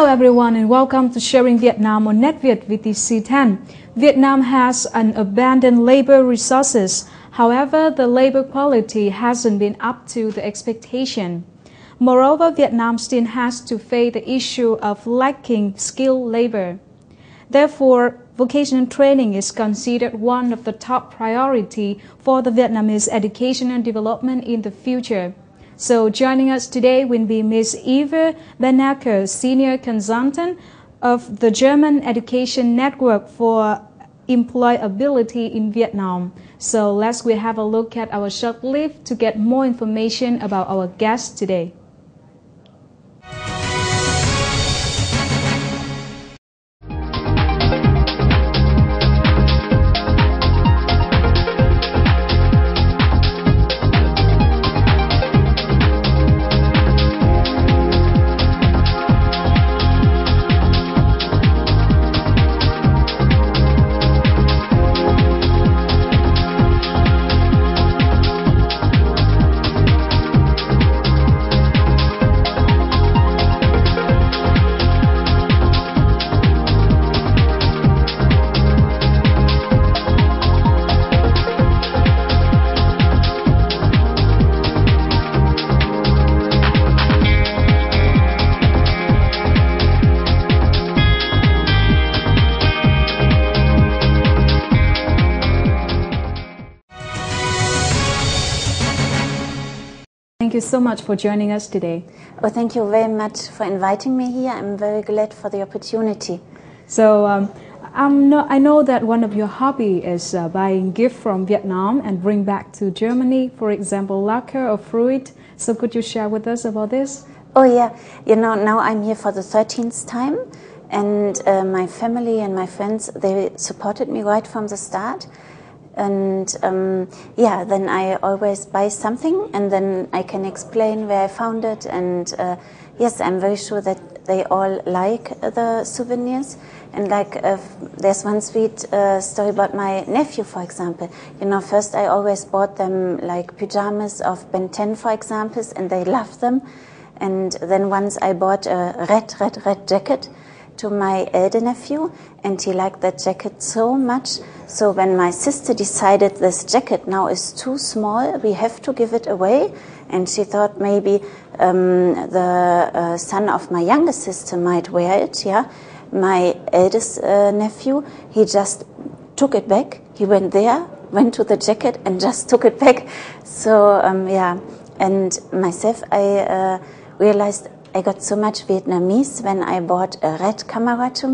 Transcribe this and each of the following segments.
everyone and welcome to Sharing Vietnam on NetViet VTC10. Vietnam has an abundant labor resources. However, the labor quality hasn't been up to the expectation. Moreover, Vietnam still has to face the issue of lacking skilled labor. Therefore, vocational training is considered one of the top priority for the Vietnamese educational development in the future. So joining us today will be Ms Eva, Senior Consultant of the German Education Network for Employability in Vietnam. So let's have a look at our short clip to get more information about our guest today. Thank you so much for joining us today. Oh, thank you very much for inviting me here. I'm very glad for the opportunity. So I know that one of your hobby is buying gifts from Vietnam and bring back to Germany, for example, lacquer or fruit. So could you share with us about this? Oh yeah, now I'm here for the 13th time, and my family and my friends, they supported me right from the start. And then I always buy something, and then I can explain where I found it. And yes, I'm very sure that they all like the souvenirs. And there's one sweet story about my nephew, for example. First I always bought them like pajamas of Ben 10, for example, and they loved them. And then once I bought a red jacket to my elder nephew, and he liked that jacket so much. So when my sister decided this jacket now is too small, we have to give it away, and she thought maybe the son of my youngest sister might wear it. Yeah, my eldest nephew, he just took it back. He went to the jacket and just took it back. So and myself, I realized I got so much Vietnamese when I bought a red camera to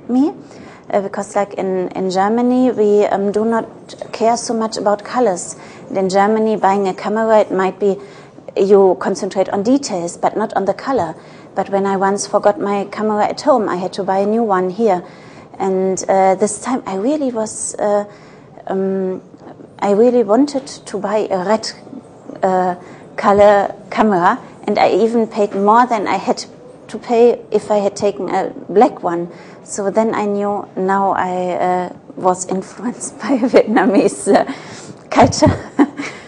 me. Because like in Germany, we do not care so much about colors. In Germany, buying a camera, it might be you concentrate on details, but not on the color. But when I once forgot my camera at home, I had to buy a new one here. And this time I really was, I really wanted to buy a red color camera, and I even paid more than I had to pay if I had taken a black one. So then I knew now I was influenced by Vietnamese culture.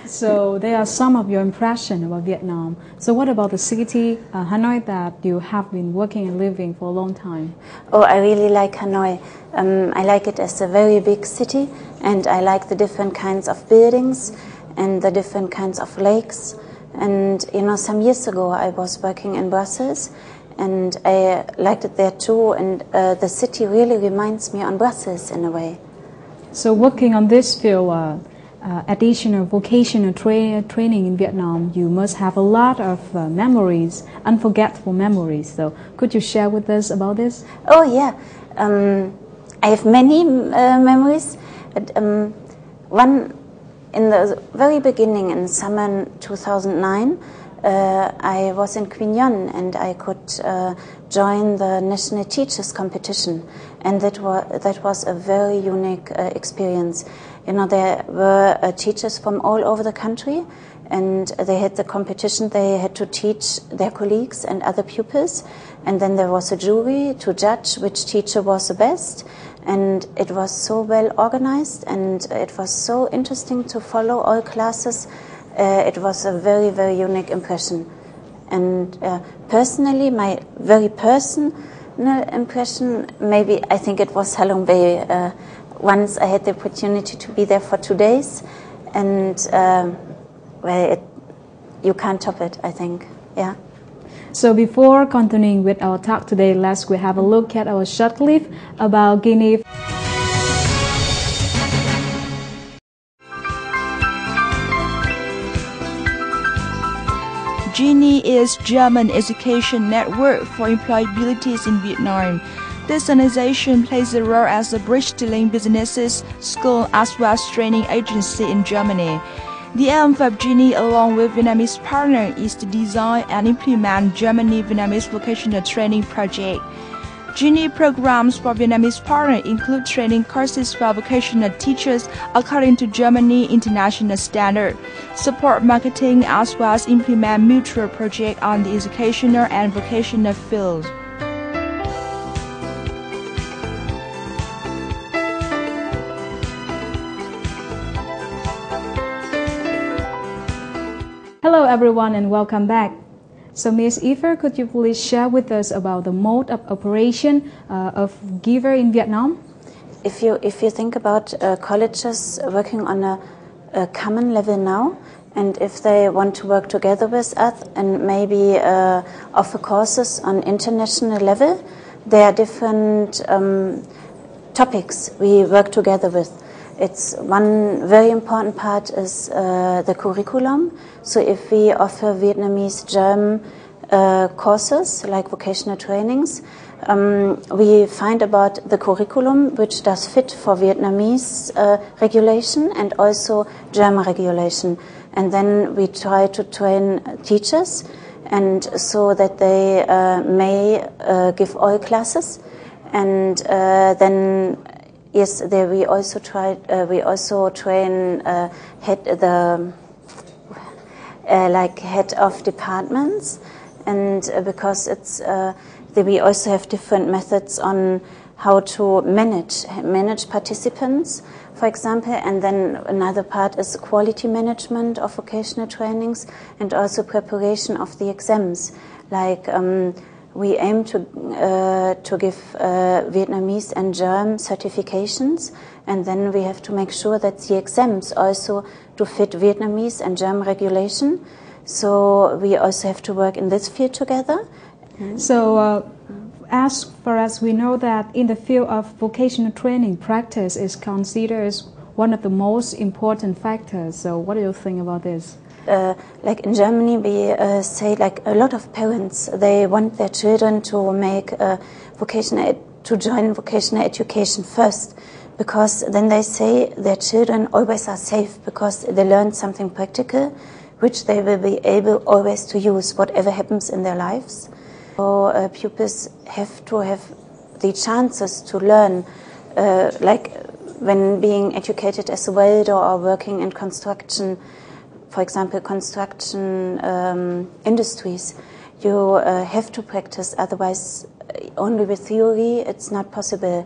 So there are some of your impressions about Vietnam. So what about the city, Hanoi, that you have been working and living for a long time? Oh, I really like Hanoi. I like it as a very big city, and I like the different kinds of buildings and the different kinds of lakes. And some years ago I was working in Brussels, and I liked it there too, and the city really reminds me on Brussels in a way. So working on this field, additional vocational training in Vietnam, you must have a lot of memories, unforgettable memories. So could you share with us about this? Oh yeah, I have many memories. One in the very beginning, in summer 2009, I was in Quy Nhon, and I could join the National Teachers Competition, and that was a very unique experience. There were teachers from all over the country, and they had the competition. They had to teach their colleagues and other pupils, and then there was a jury to judge which teacher was the best. And it was so well organized, and it was so interesting to follow all classes. It was a very, very unique impression. And personally, my very personal impression, maybe I think it was Halong Bay. Once I had the opportunity to be there for 2 days, and you can't top it, I think. Yeah. So before continuing with our talk today, let's have a look at our short clip about Guinea. Genie is German education network for employability in Vietnam. This organization plays a role as a bridge to link businesses, schools, as well as training agency in Germany. The aim of Genie, along with Vietnamese partner, is to design and implement Germany-Vietnamese vocational training project. Genie programs for Vietnamese partner include training courses for vocational teachers according to Germany international standard, support marketing, as well as implement mutual projects on the educational and vocational field. Hello everyone and welcome back. So Ms Eva, could you please share with us about the mode of operation of Giver in Vietnam? If you think about colleges working on a common level now, and if they want to work together with us and maybe offer courses on international level, there are different topics we work together with. It's one very important part is the curriculum. So if we offer Vietnamese, German courses like vocational trainings, we find about the curriculum which does fit for Vietnamese regulation and also German regulation. And then we try to train teachers, and so that they may give all classes, and then. Yes, there we also train head of departments, and because it's we also have different methods on how to manage participants, for example, and then another part is quality management of vocational trainings and also preparation of the exams, like. We aim to give Vietnamese and German certifications, and then we have to make sure that the exams also do fit Vietnamese and German regulation. So we also have to work in this field together. So as far as we know that in the field of vocational training, practice is considered as one of the most important factors. So what do you think about this? Like in Germany, we say like a lot of parents, they want their children to make to join vocational education first, because then they say their children always are safe because they learn something practical, which they will be able always to use whatever happens in their lives. So pupils have to have the chances to learn, like when being educated as a welder or working in construction. For example, construction industries, you have to practice. Otherwise, only with theory, it's not possible.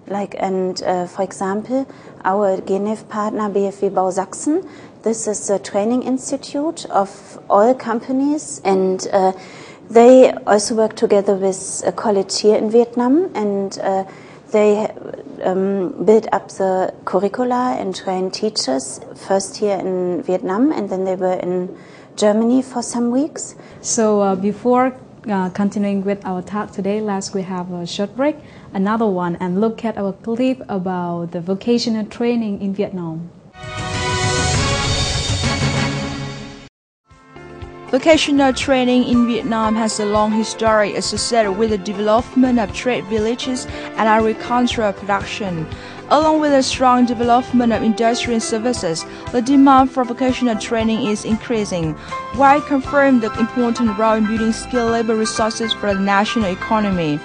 Like, and for example, our GNF partner BFW Bau Sachsen, this is a training institute of all companies, and they also work together with a college here in Vietnam, and they build up the curricula and train teachers first here in Vietnam, and then they were in Germany for some weeks. So before continuing with our talk today, we have a short break, another one, and look at our clip about the vocational training in Vietnam. Vocational training in Vietnam has a long history associated with the development of trade villages and agricultural production. Along with the strong development of industry and services, the demand for vocational training is increasing, while confirming the important role in building skilled labor resources for the national economy.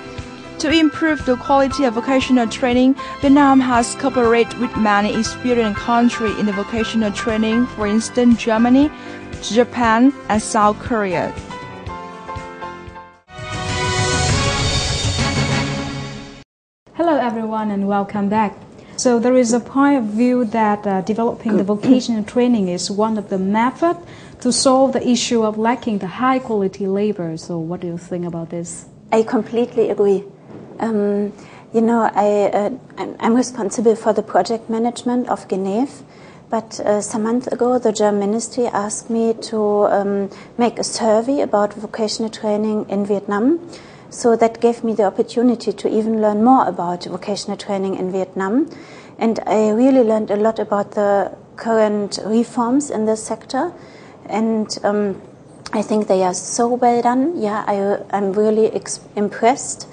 To improve the quality of vocational training, Vietnam has cooperated with many experienced countries in the vocational training, for instance, Germany, Japan, and South Korea. Hello everyone and welcome back. So there is a point of view that developing the vocational training is one of the methods to solve the issue of lacking the high quality labor. So what do you think about this? I completely agree. You know, I'm responsible for the project management of Genève, but some months ago the German ministry asked me to make a survey about vocational training in Vietnam. So that gave me the opportunity to even learn more about vocational training in Vietnam. And I really learned a lot about the current reforms in this sector. And I think they are so well done. Yeah, I'm really impressed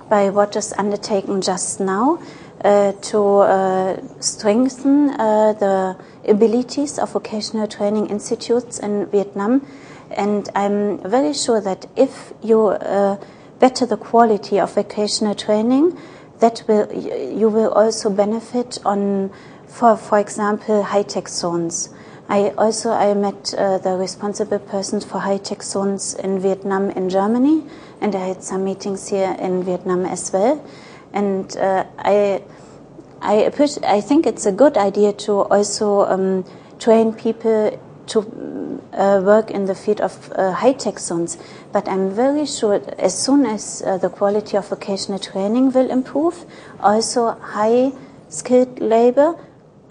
by what is undertaken just now to strengthen the abilities of vocational training institutes in Vietnam. And I'm very sure that if you better the quality of vocational training, you will also benefit on, for example, high-tech zones. I met the responsible persons for high-tech zones in Vietnam and Germany, and I had some meetings here in Vietnam as well. And I think it's a good idea to also train people to work in the field of high-tech zones. But I'm very sure as soon as the quality of vocational training will improve, also high-skilled labor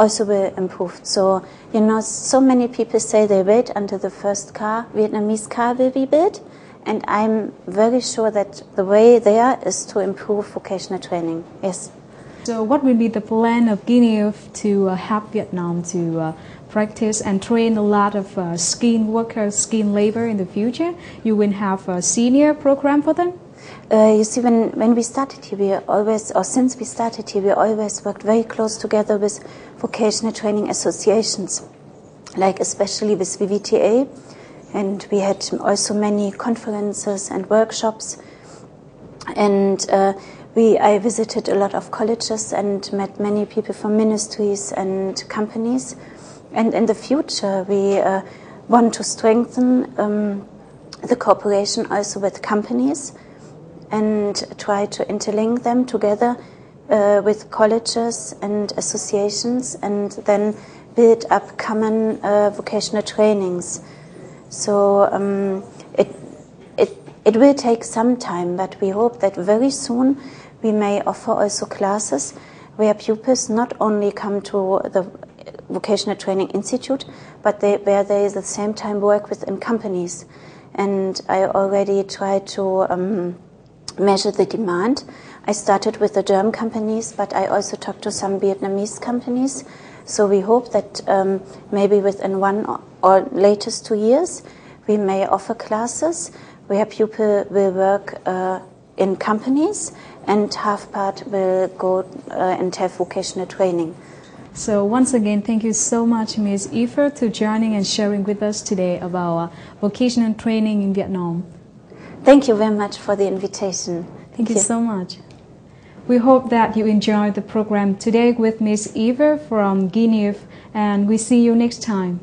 also will improve. So, you know, so many people say they wait until the first Vietnamese car will be built. And I'm very sure that the way there is to improve vocational training. Yes. So what will be the plan of Genève to help Vietnam to practice and train a lot of skilled workers, skilled labor in the future? You will have a senior program for them? You see, when we started here, since we started here, we always worked very close together with vocational training associations, like especially with VVTA. And we had also many conferences and workshops. And I visited a lot of colleges and met many people from ministries and companies. And in the future, we want to strengthen the cooperation also with companies and try to interlink them together with colleges and associations, and then build up common vocational trainings. So it will take some time, but we hope that very soon we may offer also classes where pupils not only come to the Vocational Training Institute, but where they at the same time work within companies. And I already tried to measure the demand. I started with the German companies, but I also talked to some Vietnamese companies. So we hope that maybe within 1 or latest 2 years, we may offer classes where people will work in companies and half part will go and have vocational training. So once again, thank you so much, Ms. Eva, to joining and sharing with us today about vocational training in Vietnam. Thank you very much for the invitation. Thank you so much. We hope that you enjoyed the program today with Ms. Eva from Genève, and we see you next time.